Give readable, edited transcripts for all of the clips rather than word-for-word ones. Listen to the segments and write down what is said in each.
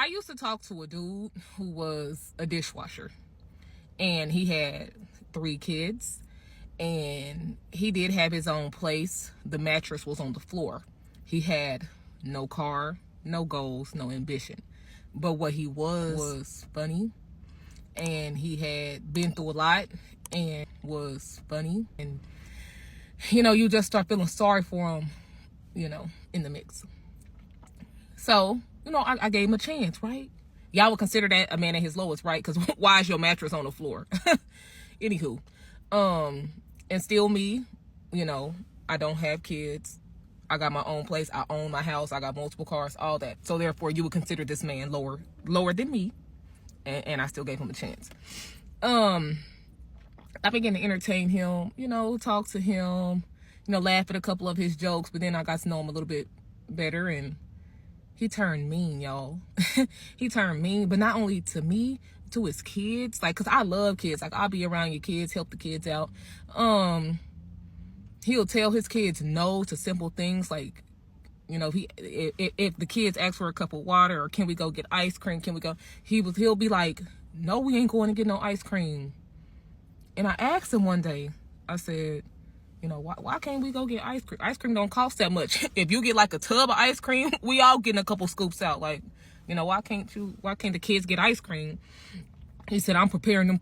I used to talk to a dude who was a dishwasher, and he had 3 kids, and he did have his own place. The mattress was on the floor. He had no car, no goals, no ambition. But what he was funny, and he had been through a lot and was funny. And, you just start feeling sorry for him, in the mix. So, I gave him a chance, right? Y'all would consider that a man at his lowest, right? Because why is your mattress on the floor? Anywho, and still me, I don't have kids. I got my own place. I own my house. I got multiple cars, all that. So therefore, you would consider this man lower than me, and I still gave him a chance. I began to entertain him, talk to him, laugh at a couple of his jokes, but then I got to know him a little bit better, and he turned mean, y'all. He turned mean, but not only to me, to his kids. Like, 'cause I love kids. Like, I'll be around your kids, help the kids out. He'll tell his kids no to simple things like, if the kids ask for a cup of water or can we go get ice cream, he'll be like, no, we ain't going to get no ice cream. And I asked him one day, I said, why can't we go get ice cream? Ice cream don't cost that much. If you get like a tub of ice cream, we all getting a couple scoops out. Like, why can't the kids get ice cream? He said, I'm preparing them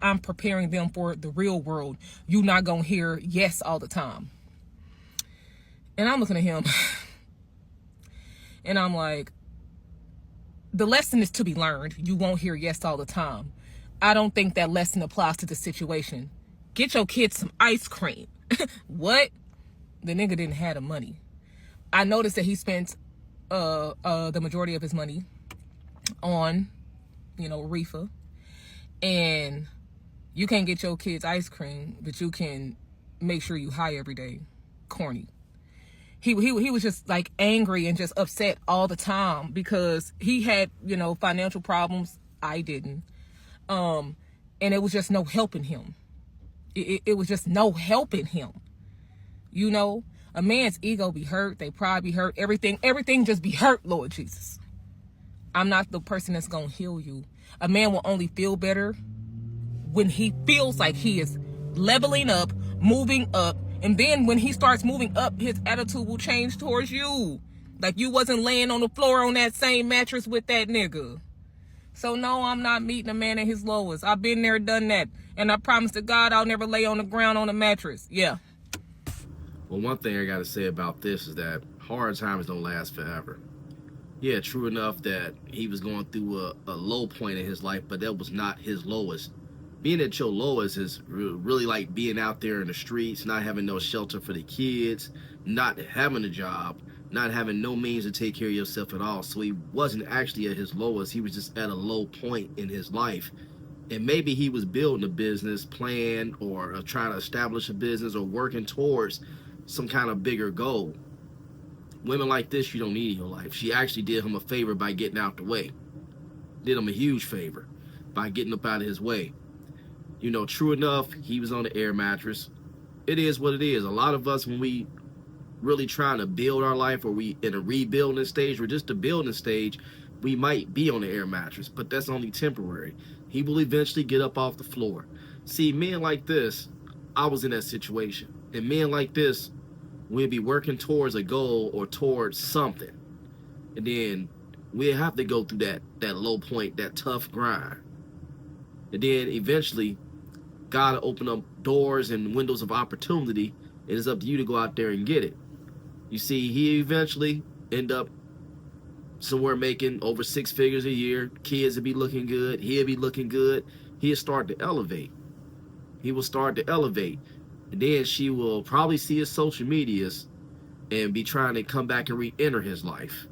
I'm preparing them for the real world. You not gonna hear yes all the time. And I'm looking at him and I'm like, the lesson is to be learned. You won't hear yes all the time. I don't think that lesson applies to the situation. Get your kids some ice cream. What? The nigga didn't have the money. I noticed that he spent the majority of his money on, reefer. And you can't get your kids ice cream, but you can make sure you high every day. Corny. He was just like angry and just upset all the time because he had, financial problems. I didn't. And it was just no helping him. It was just no helping him. A man's ego be hurt, they pride be hurt, everything just be hurt, Lord Jesus. I'm not the person that's gonna heal you. A man will only feel better when he feels like he is leveling up, moving up, and then when he starts moving up, his attitude will change towards you. Like you wasn't laying on the floor on that same mattress with that nigga. So no, I'm not meeting a man at his lowest. I've been there, done that. And I promise to God I'll never lay on the ground on a mattress. Yeah. Well, one thing I got to say about this is that hard times don't last forever. Yeah, true enough that he was going through a low point in his life, but that was not his lowest. Being at your lowest is really like being out there in the streets, not having no shelter for the kids, not having a job, not having no means to take care of yourself at all. So he wasn't actually at his lowest. He was just at a low point in his life. And maybe he was building a business plan or trying to establish a business or working towards some kind of bigger goal. Women like this, you don't need in your life. She actually did him a favor by getting out the way. Did him a huge favor by getting up out of his way. True enough, he was on the air mattress. It is what it is. A lot of us, when we really trying to build our life or we in a rebuilding stage or just a building stage, we might be on the air mattress, but that's only temporary. He will eventually get up off the floor. See, men like this, I was in that situation. And men like this, we'll be working towards a goal or towards something. And then we'll have to go through that low point, that tough grind. And then eventually, God will open up doors and windows of opportunity. And it's up to you to go out there and get it. You see, he eventually end up somewhere making over 6 figures a year. Kids will be looking good. He'll be looking good. He'll start to elevate. He will start to elevate. And then she will probably see his social medias and be trying to come back and re-enter his life.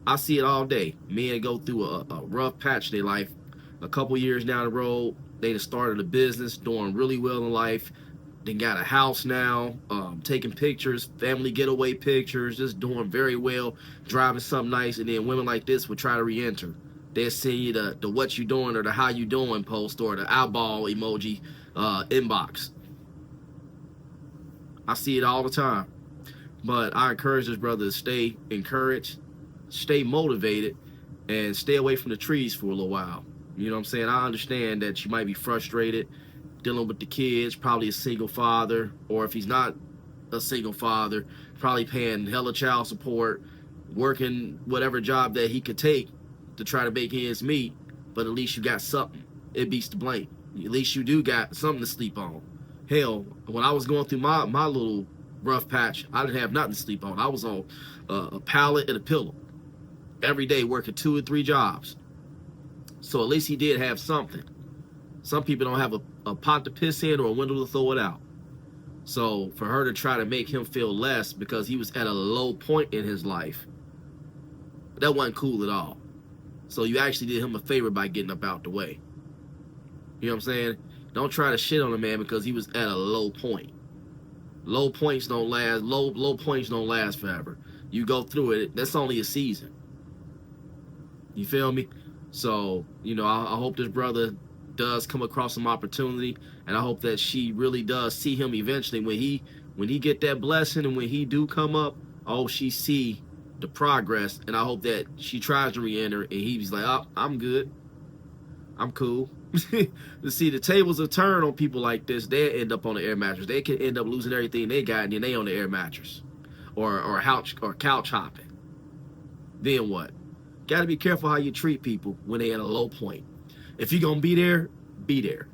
I see it all day. Men go through a rough patch in their life. A couple years down the road, they just started a business, doing really well in life. They got a house now, taking pictures, family getaway pictures, just doing very well, driving something nice. And then women like this would try to re-enter. They'll send you the what you doing or the how you doing post or the eyeball emoji inbox. I see it all the time. But I encourage this brother to stay encouraged, stay motivated and stay away from the trees for a little while. You know what I'm saying? I understand that you might be frustrated dealing with the kids, probably a single father, or if he's not a single father, probably paying hella child support, working whatever job that he could take to try to make ends meet. But at least you got something. It beats the blank. At least you do got something to sleep on. Hell, when I was going through my little rough patch, I didn't have nothing to sleep on. I was on a pallet and a pillow every day, working 2 or 3 jobs. So at least he did have something. Some people don't have a pot to piss in or a window to throw it out. So for her to try to make him feel less because he was at a low point in his life, that wasn't cool at all. So you actually did him a favor by getting up out the way. You know what I'm saying? Don't try to shit on a man because he was at a low point. Low points don't last. Low points don't last forever. You go through it. That's only a season. You feel me? So, you know, I hope this brother does come across some opportunity, and I hope that she really does see him eventually when he get that blessing, and when he do come up, I hope she see the progress, and I hope that she tries to re-enter and he's like, oh, I'm good, I'm cool. To see, the tables are turned on people like this. They end up on the air mattress. They can end up losing everything they got, and then they on the air mattress or couch hopping. Then what? Got to be careful how you treat people when they at a low point. If you're gonna be there,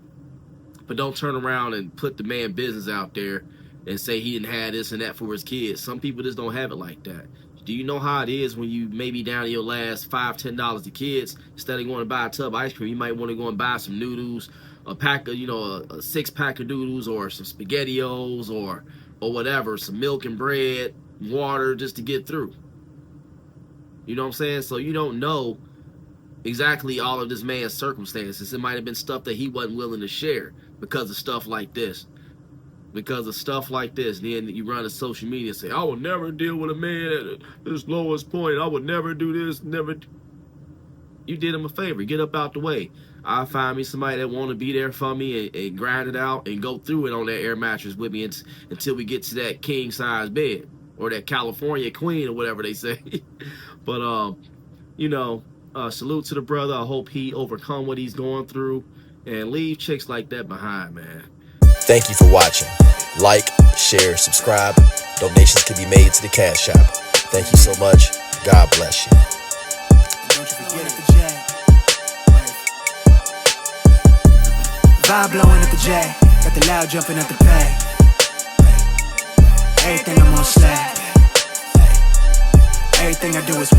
but don't turn around and put the man business out there and say he didn't have this and that for his kids. Some people just don't have it like that. Do you know how it is when you maybe down to your last $5-10 to kids? Instead of going to buy a tub of ice cream, you might want to go and buy some noodles, a pack of, you know, a 6-pack of noodles, or some SpaghettiOs, or whatever, some milk and bread, water, just to get through. You know what I'm saying? So you don't know exactly all of this man's circumstances. It might have been stuff that he wasn't willing to share because of stuff like this. Then you run to social media and say, I will never deal with a man at his lowest point. I would never do this, never. You did him a favor. Get up out the way. I'll find me somebody that want to be there for me and grind it out and go through it on that air mattress with me until we get to that king size bed, or that California queen, or whatever they say. But, you know, salute to the brother. I hope he overcome what he's going through and leave chicks like that behind, man. Thank you for watching. Like, share, subscribe. Donations can be made to the Cash App. Thank you so much. God bless you. Don't you forget at the J. Vibe blowing at the J. Got the loud jumping at the pay. Everything I'm on slab. Everything I do is